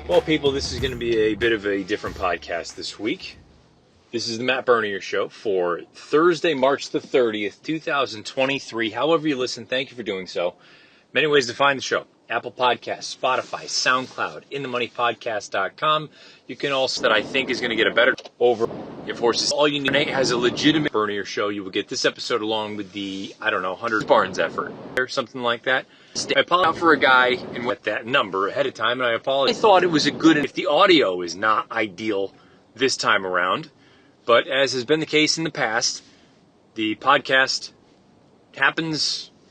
Well, people, this is going to be a bit of a different podcast this week. This is the Matt Bernier Show for Thursday, March the 30th, 2023. However you listen, thank you for doing so. Many ways to find the show. Apple Podcasts, Spotify, SoundCloud, InTheMoneyPodcast.com. You can also, that I think is going to get a better over if horses. All you need has a legitimate Bernier Show. You will get this episode along with the, 100 Barnes effort or something like that. I apologize for a guy and with that number ahead of time, and I apologize. I thought it was a good, if the audio is not ideal this time around, but as has been the case in the past, the podcast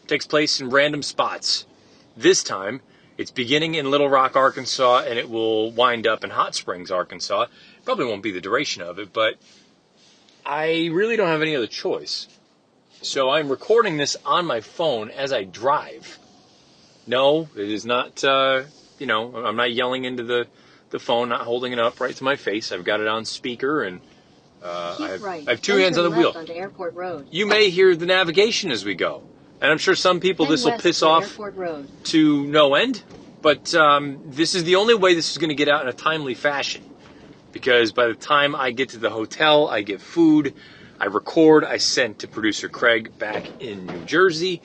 takes place in random spots. This time, it's beginning in Little Rock, Arkansas, and it will wind up in Hot Springs, Arkansas. Probably won't be the duration of it, but I really don't have any other choice. So I'm recording this on my phone as I drive. No, it is not, I'm not yelling into the phone, not holding it up right to my face. I've got it on speaker, and I have two hands on the wheel. Onto Airport Road. You may hear the navigation as we go. And I'm sure some people this will piss off to no end. But this is the only way this is going to get out in a timely fashion. Because by the time I get to the hotel, I get food, I record, I send to producer Craig back in New Jersey.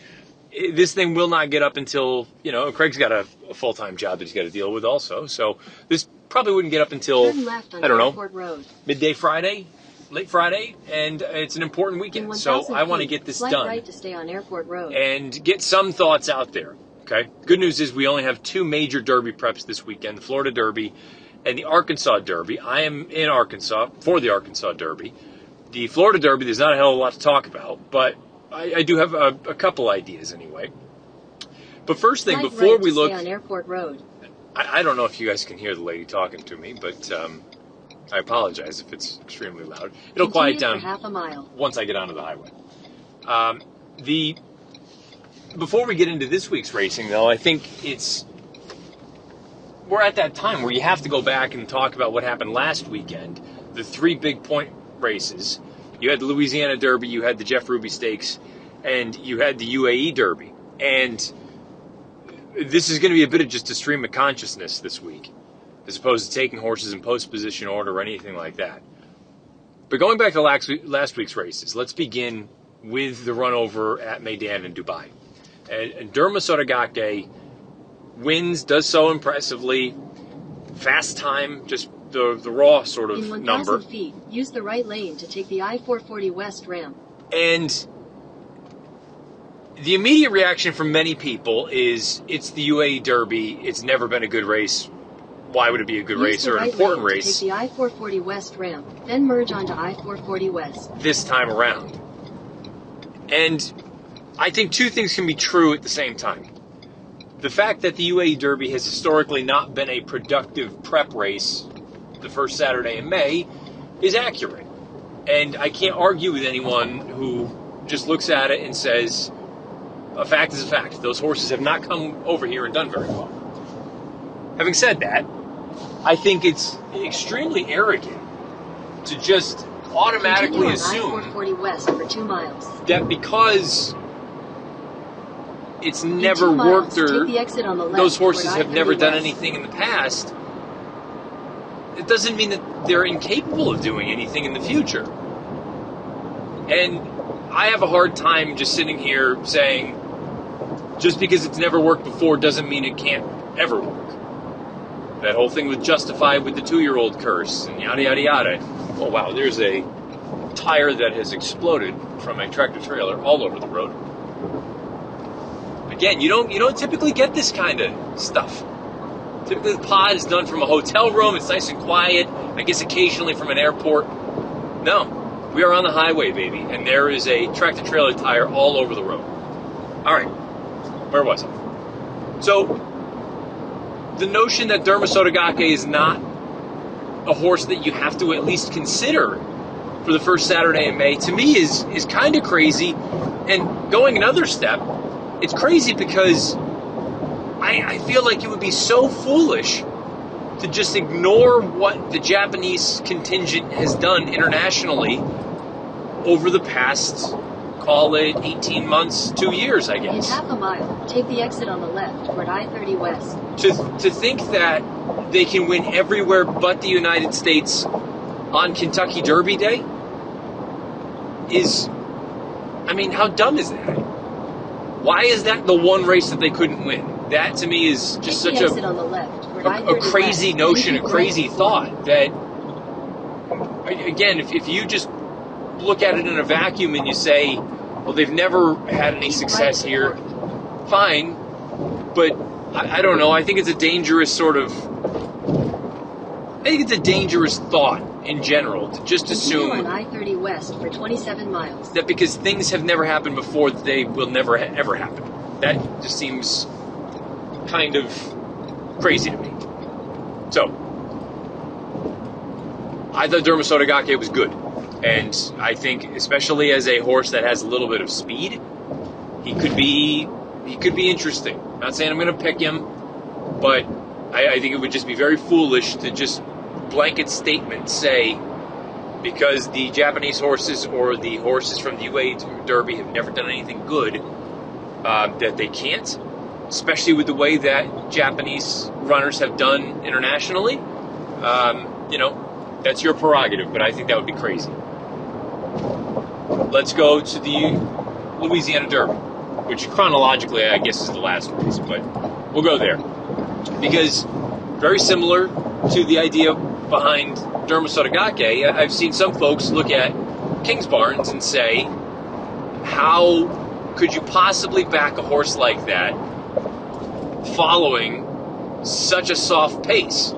This thing will not get up until, Craig's got a full-time job that he's got to deal with also. So this probably wouldn't get up until, midday Friday, late Friday, and it's an important weekend. So I want to get this done right to stay on Airport Road. And get some thoughts out there, okay? Good news is we only have two major Derby preps this weekend, the Florida Derby and the Arkansas Derby. I am in Arkansas for the Arkansas Derby. The Florida Derby, there's not a hell of a lot to talk about, but I do have a couple ideas anyway. But first thing, before we look on Airport Road. I don't know if you guys can hear the lady talking to me, but I apologize if it's extremely loud. It'll quiet down for half a mile. Once I get onto the highway. Before we get into this week's racing, though, I think we're at that time where you have to go back and talk about what happened last weekend. The three big point races. You had the Louisiana Derby, you had the Jeff Ruby Stakes, and you had the UAE Derby. And this is going to be a bit of just a stream of consciousness this week, as opposed to taking horses in post-position order or anything like that. But going back to last week's races, let's begin with the run over at Meydan in Dubai. And Derma Sotogake wins, does so impressively, fast time, just the raw sort of in 1,000 number. feet, use the right lane to take the I-440 West ramp. And the immediate reaction from many people is, it's the UAE Derby, it's never been a good race. Why would it be a good race or an important race? Take the I-440 West ramp, then merge onto I-440 West. This time around. And I think two things can be true at the same time. The fact that the UAE Derby has historically not been a productive prep race the first Saturday in May is accurate. And I can't argue with anyone who just looks at it and says, a fact is a fact. Those horses have not come over here and done very well. Having said that, I think it's extremely arrogant to just automatically assume I-440 West for 2 miles. that because it's never worked or those horses have never done anything in the past, it doesn't mean that they're incapable of doing anything in the future. And I have a hard time just sitting here saying, just because it's never worked before doesn't mean it can't ever work. That whole thing with Justified with the 2-year-old curse and yada, yada, yada. Oh, wow, there's a tire that has exploded from a tractor trailer all over the road. Again, you don't typically get this kind of stuff. Typically the pod is done from a hotel room. It's nice and quiet. I guess occasionally from an airport. No, we are on the highway, baby, and there is a tractor trailer tire all over the road. All right, where was I? So the notion that Derma Sotogake is not a horse that you have to at least consider for the first Saturday in May, to me is kind of crazy. And going another step, it's crazy because I feel like it would be so foolish to just ignore what the Japanese contingent has done internationally over the past, call it 18 months, 2 years, I guess. In half a mile, take the exit on the left toward I-30 West. To think that they can win everywhere but the United States on Kentucky Derby Day is, I mean, how dumb is that? Why is that the one race that they couldn't win? That to me is just such a crazy notion, a crazy thought that, again, if you just look at it in a vacuum and you say, well, they've never had any success here, fine, but I don't know, I think it's a dangerous thought in general to just assume on I-30 West for 27 miles. that because things have never happened before, that they will never ever happen. That just seems kind of crazy to me. So, I thought Derma Sotogake was good. And I think, especially as a horse that has a little bit of speed, he could be interesting. Not saying I'm going to pick him, but I think it would just be very foolish to just blanket statement say, because the Japanese horses or the horses from the UA Derby have never done anything good, that they can't, especially with the way that Japanese runners have done internationally. That's your prerogative, but I think that would be crazy. Let's go to the Louisiana Derby, which chronologically I guess is the last race, but we'll go there. Because very similar to the idea behind Derma Sotogake, I've seen some folks look at Kingsbarns and say, how could you possibly back a horse like that following such a soft pace?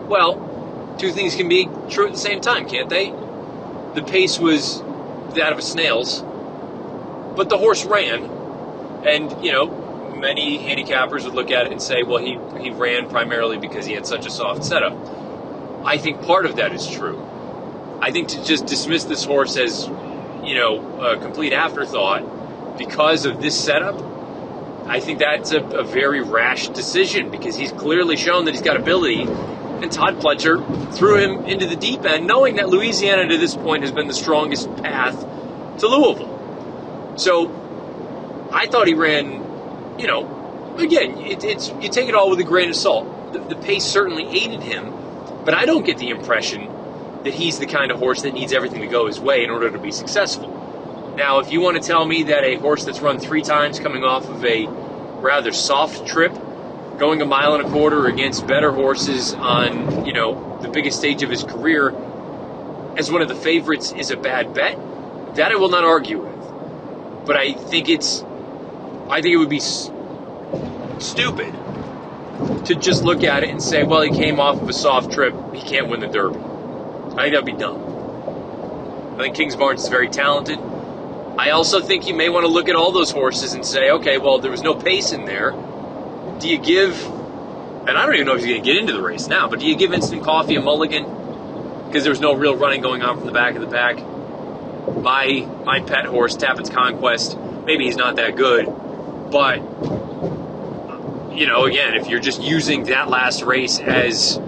Well, two things can be true at the same time, can't they? The pace was that of a snail's, but the horse ran, and, many handicappers would look at it and say, well, he ran primarily because he had such a soft setup. I think part of that is true. I think to just dismiss this horse as, a complete afterthought because of this setup, I think that's a very rash decision, because he's clearly shown that he's got ability. And Todd Pletcher threw him into the deep end, knowing that Louisiana to this point has been the strongest path to Louisville. So I thought he ran, again, it's you take it all with a grain of salt. The pace certainly aided him, but I don't get the impression that he's the kind of horse that needs everything to go his way in order to be successful. Now, if you want to tell me that a horse that's run 3 times coming off of a rather soft trip, going 1.25 miles against better horses on, the biggest stage of his career as one of the favorites is a bad bet, that I will not argue with. But I think it would be stupid to just look at it and say, well, he came off of a soft trip, he can't win the Derby. I think that would be dumb. I think Kingsbarns is very talented. I also think you may want to look at all those horses and say, okay, well, there was no pace in there. Do you give, and I don't even know if he's going to get into the race now, but do you give Instant Coffee a mulligan? Because there was no real running going on from the back of the pack. My pet horse, Tappan's Conquest, maybe he's not that good, but, again, if you're just using that last race as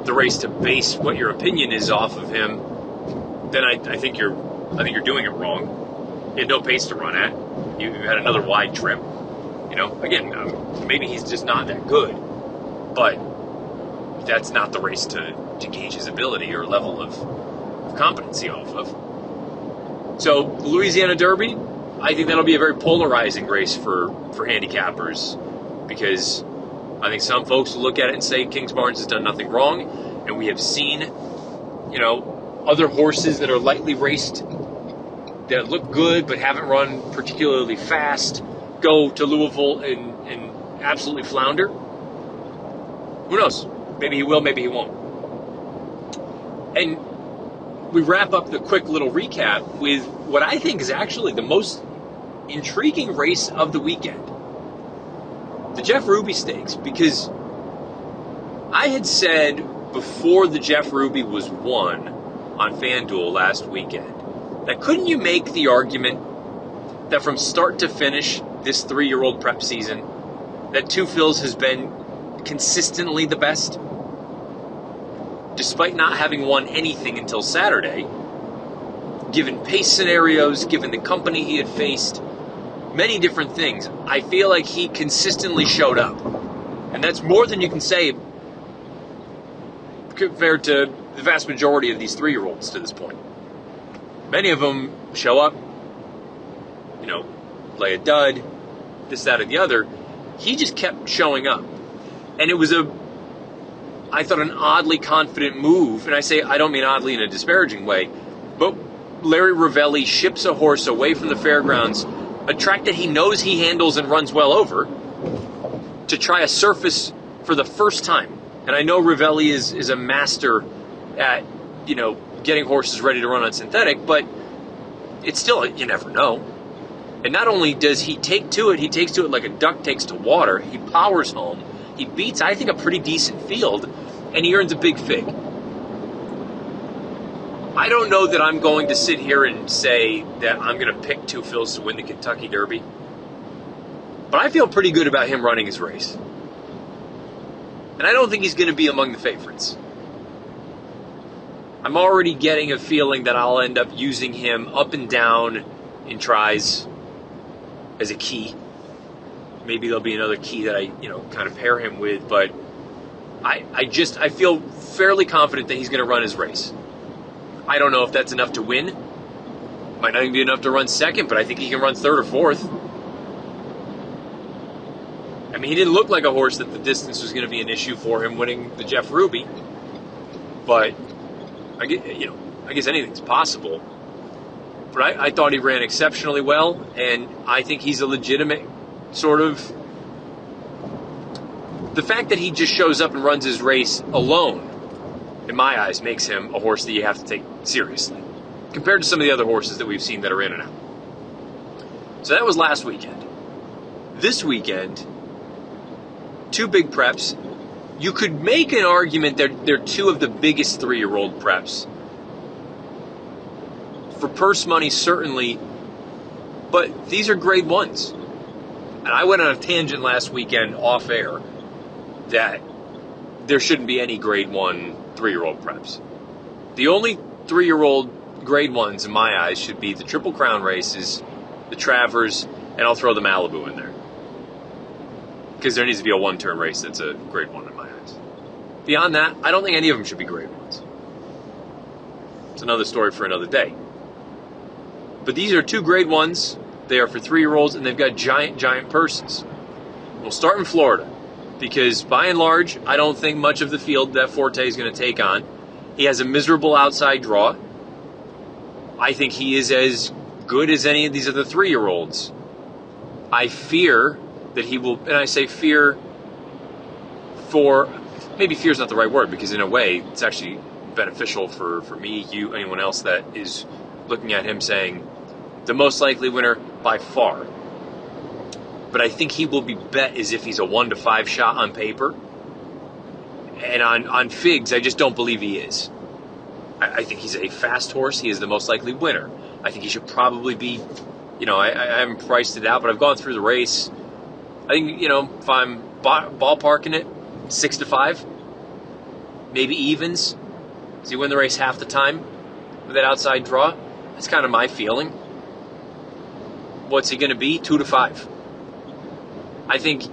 the race to base what your opinion is off of him, then I think you're doing it wrong. You had no pace to run at. You had another wide trip. Again, maybe he's just not that good, but that's not the race to gauge his ability or level of competency off of. So, the Louisiana Derby, I think that'll be a very polarizing race for handicappers, because I think some folks will look at it and say Kingsbarns has done nothing wrong, and we have seen, other horses that are lightly raced that look good but haven't run particularly fast go to Louisville and absolutely flounder. Who knows? Maybe he will, maybe he won't. And we wrap up the quick little recap with what I think is actually the most intriguing race of the weekend. The Jeff Ruby Stakes, because I had said before the Jeff Ruby was won on FanDuel last weekend that couldn't you make the argument that from start to finish this 3-year-old prep season, that Two Phil's has been consistently the best, despite not having won anything until Saturday, given pace scenarios, given the company he had faced, many different things. I feel like he consistently showed up. And that's more than you can say compared to the vast majority of these 3-year-olds to this point. Many of them show up, lay a dud, this, that, or the other. He just kept showing up. And it was I thought, an oddly confident move. And I don't mean oddly in a disparaging way, but Larry Rivelli ships a horse away from the fairgrounds, a track that he knows he handles and runs well over, to try a surface for the first time. And I know Rivelli is a master at, getting horses ready to run on synthetic, but it's still, you never know. And not only does he take to it, he takes to it like a duck takes to water. He powers home. He beats, I think, a pretty decent field, and he earns a big fig. I don't know that I'm going to sit here and say that I'm going to pick Two Phils to win the Kentucky Derby, but I feel pretty good about him running his race. And I don't think he's going to be among the favorites. I'm already getting a feeling that I'll end up using him up and down in tries as a key. Maybe there'll be another key that I, kind of pair him with, but I feel fairly confident that he's going to run his race. I don't know if that's enough to win. Might not even be enough to run second, but I think he can run third or fourth. I mean, he didn't look like a horse that the distance was going to be an issue for him winning the Jeff Ruby, but I guess anything's possible. But I thought he ran exceptionally well, and I think he's a legitimate sort of... The fact that he just shows up and runs his race alone, in my eyes, makes him a horse that you have to take seriously, compared to some of the other horses that we've seen that are in and out. So that was last weekend. This weekend, 2 big preps. You could make an argument that they're 2 of the biggest 3-year-old preps. For purse money, certainly, but these are grade 1s. And I went on a tangent last weekend off air that there shouldn't be any grade 1 3-year-old preps. The only 3-year-old grade 1s in my eyes should be the Triple Crown races, the Travers, and I'll throw the Malibu in there. Because there needs to be a 1-turn race that's a grade 1 in my eyes. Beyond that, I don't think any of them should be grade 1s. It's another story for another day. But these are 2 grade 1s. They are for 3-year-olds, and they've got giant purses. We'll start in Florida, because by and large, I don't think much of the field that Forte is going to take on. He has a miserable outside draw. I think he is as good as any of these other 3-year-olds. I fear that he will, and I say fear for, maybe fear is not the right word, because in a way, it's actually beneficial for me, you, anyone else that is looking at him saying, the most likely winner by far. But I think he will be bet as if he's a 1-5 shot on paper. And on figs, I just don't believe he is. I think he's a fast horse. He is the most likely winner. I think he should probably be, I haven't priced it out, but I've gone through the race. I think, if I'm ballparking it, 6-5. Maybe evens. Does he win the race half the time with that outside draw? That's kind of my feeling. What's he going to be? 2-5. I think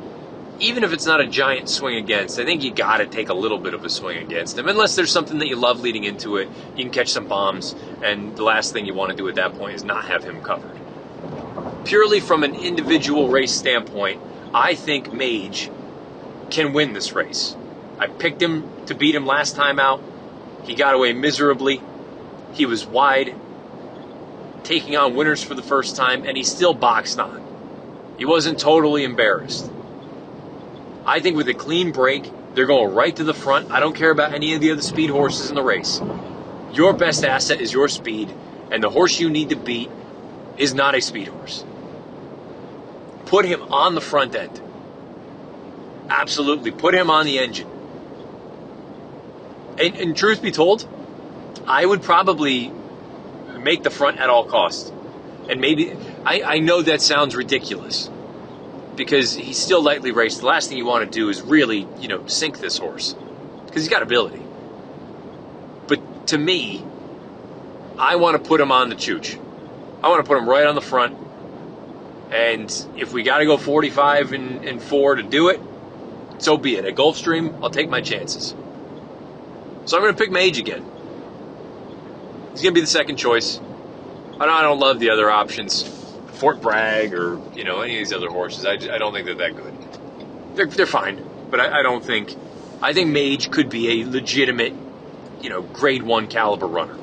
even if it's not a giant swing against, I think you got to take a little bit of a swing against him. Unless there's something that you love leading into it, you can catch some bombs, and the last thing you want to do at that point is not have him covered. Purely from an individual race standpoint, I think Mage can win this race. I picked him to beat him last time out. He got away miserably. He was wide, taking on winners for the first time, and he still boxed on. He wasn't totally embarrassed. I think with a clean break, they're going right to the front. I don't care about any of the other speed horses in the race. Your best asset is your speed, and the horse you need to beat is not a speed horse. Put him on the front end. Absolutely. Put him on the engine. And truth be told, I would probably make the front at all costs. And maybe, I know that sounds ridiculous, because he's still lightly raced. The last thing you want to do is really, sink this horse, because he's got ability. But to me, I want to put him on the chooch. I want to put him right on the front. And if we got to go 45 and 4 to do it, so be it. At Gulfstream, I'll take my chances. So I'm going to pick Mage again. He's going to be the second choice. I don't love the other options. Fort Bragg or, any of these other horses. I don't think they're that good. They're fine, but I don't think... I think Mage could be a legitimate, grade 1 caliber runner.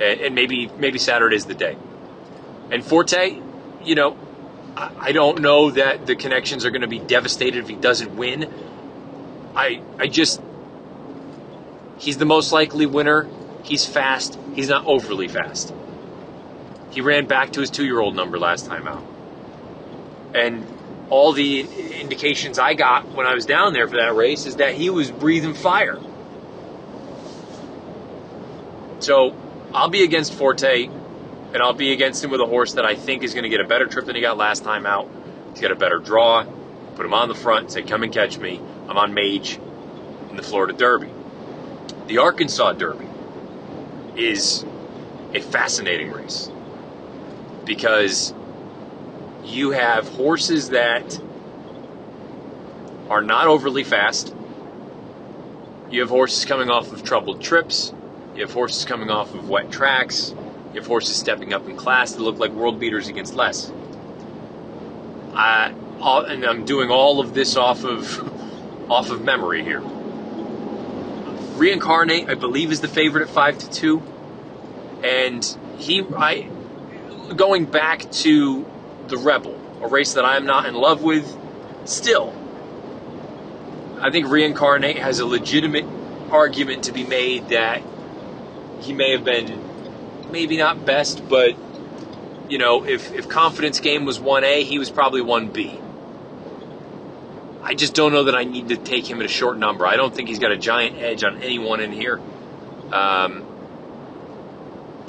And maybe Saturday's the day. And Forte, I don't know that the connections are going to be devastated if he doesn't win. He's the most likely winner. He's fast. He's not overly fast. He ran back to his 2-year-old number last time out. And all the indications I got when I was down there for that race is that he was breathing fire. So I'll be against Forte, and I'll be against him with a horse that I think is going to get a better trip than he got last time out. He's got a better draw. Put him on the front, say, come and catch me. I'm on Mage in the Florida Derby. The Arkansas Derby is a fascinating race because you have horses that are not overly fast. You have horses coming off of troubled trips. You have horses coming off of wet tracks. You have horses stepping up in class that look like world beaters against less. And I'm doing all of this off of memory here. Reincarnate, I believe, is the favorite at 5-2, and going back to the Rebel, a race that I am not in love with, still, I think Reincarnate has a legitimate argument to be made that he may have been maybe not best, but if Confidence Game was 1A, he was probably 1B. I just don't know that I need to take him at a short number. I don't think he's got a giant edge on anyone in here. And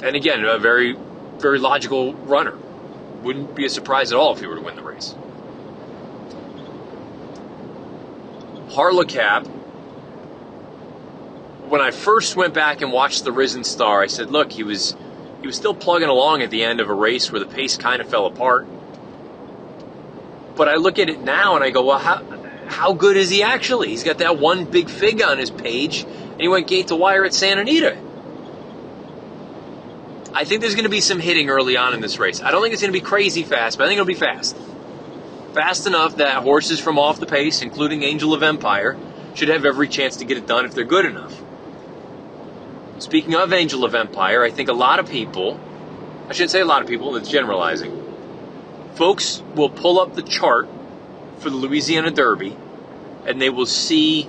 again, a very, very logical runner. Wouldn't be a surprise at all if he were to win the race. Harlecap. When I first went back and watched the Risen Star, I said, look, he was still plugging along at the end of a race where the pace kind of fell apart. But I look at it now and I go, well, how good is he actually? He's got that one big fig on his page, and he went gate to wire at Santa Anita. I think there's going to be some hitting early on in this race. I don't think it's going to be crazy fast, but I think it'll be fast. Fast enough that horses from off the pace, including Angel of Empire, should have every chance to get it done if they're good enough. Speaking of Angel of Empire, I think a lot of people, I shouldn't say a lot of people, that's generalizing, folks will pull up the chart for the Louisiana Derby, and they will see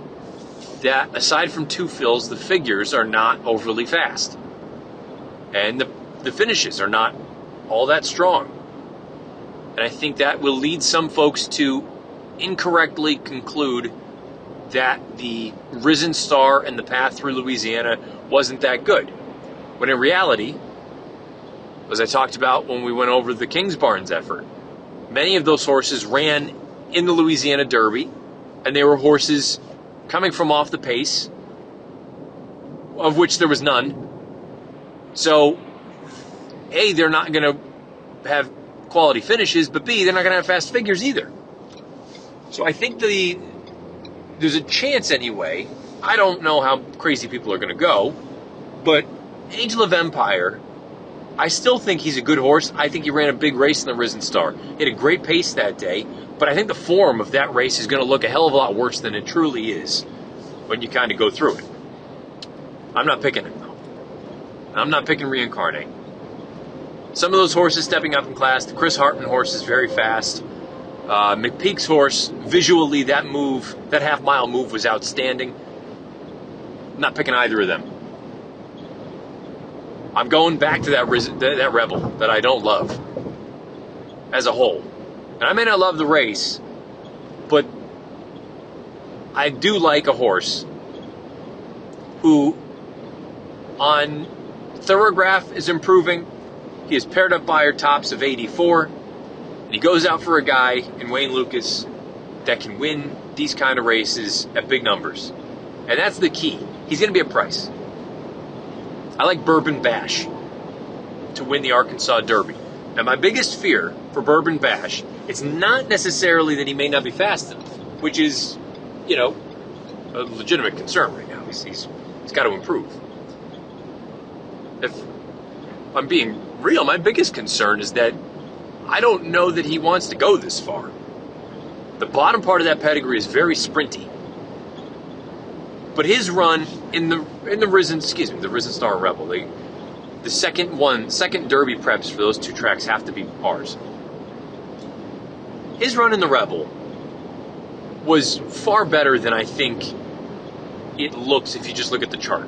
that aside from two fills, the figures are not overly fast. And the finishes are not all that strong. And I think that will lead some folks to incorrectly conclude that the Risen Star and the path through Louisiana wasn't that good. When in reality, as I talked about when we went over the Kingsbarns effort, many of those horses ran in the Louisiana Derby, and they were horses coming from off the pace, of which there was none. So, A, they're not going to have quality finishes, but B, they're not going to have fast figures either. So I think there's a chance anyway. I don't know how crazy people are going to go, but Angel of Empire, I still think he's a good horse. I think he ran a big race in the Risen Star. He had a great pace that day, but I think the form of that race is going to look a hell of a lot worse than it truly is when you kind of go through it. I'm not picking him, though. I'm not picking Reincarnate. Some of those horses stepping up in class, the Chris Hartman horse is very fast. McPeak's horse, visually, that half-mile move was outstanding. I'm not picking either of them. I'm going back to that Rebel that I don't love as a whole. And I may not love the race, but I do like a horse who on Thoroughgraph is improving. He is paired up by her tops of 84. And he goes out for a guy in Wayne Lucas that can win these kind of races at big numbers. And that's the key. He's going to be a price. I like Bourbon Bash to win the Arkansas Derby. Now, my biggest fear for Bourbon Bash, it's not necessarily that he may not be fast enough, which is a legitimate concern right now. He's got to improve. If I'm being real, my biggest concern is that I don't know that he wants to go this far. The bottom part of that pedigree is very sprinty. But his run in the Risen Star Rebel, the second Derby preps for those two tracks have to be ours. His run in the Rebel was far better than I think it looks if you just look at the chart.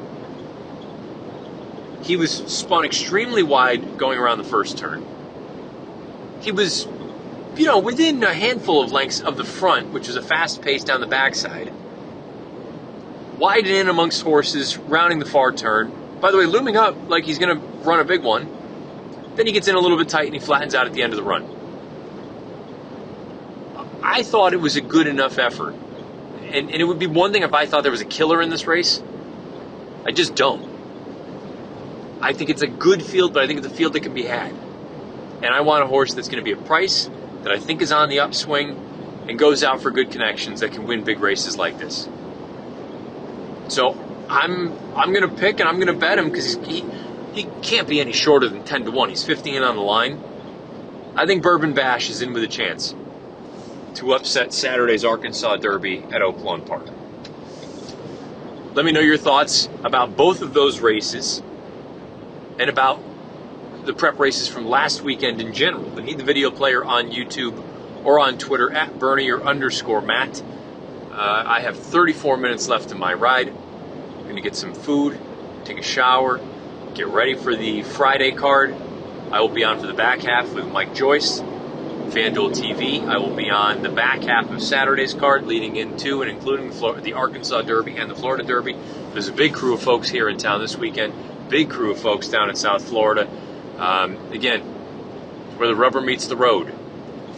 He was spun extremely wide going around the first turn. He was, within a handful of lengths of the front, which was a fast pace down the backside. Widen in amongst horses, rounding the far turn. By the way, looming up like he's going to run a big one. Then he gets in a little bit tight and he flattens out at the end of the run. I thought it was a good enough effort. And it would be one thing if I thought there was a killer in this race. I just don't. I think it's a good field, but I think it's a field that can be had. And I want a horse that's going to be a price, that I think is on the upswing, and goes out for good connections that can win big races like this. So I'm going to pick and I'm going to bet him because he can't be any shorter than 10-1. He's 15 on the line. I think Bourbon Bash is in with a chance to upset Saturday's Arkansas Derby at Oaklawn Park. Let me know your thoughts about both of those races and about the prep races from last weekend in general. The Need the Video player on YouTube or on Twitter at Bernier_Matt. I have 34 minutes left in my ride. I'm going to get some food, take a shower, get ready for the Friday card. I will be on for the back half with Mike Joyce, FanDuel TV. I will be on the back half of Saturday's card, leading into and including the Arkansas Derby and the Florida Derby. There's a big crew of folks here in town this weekend. Big crew of folks down in South Florida. Again, where the rubber meets the road.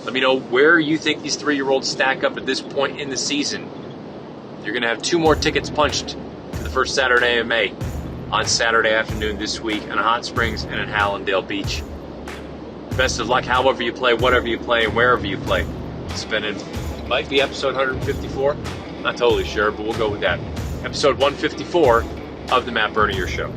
Let me know where you think these 3-year-olds stack up at this point in the season. You're going to have 2 more tickets punched for the first Saturday of May on Saturday afternoon this week in Hot Springs and in Hallandale Beach. Best of luck, however you play, whatever you play, and wherever you play. Might be episode 154. Not totally sure, but we'll go with that. Episode 154 of the Matt Bernier Show.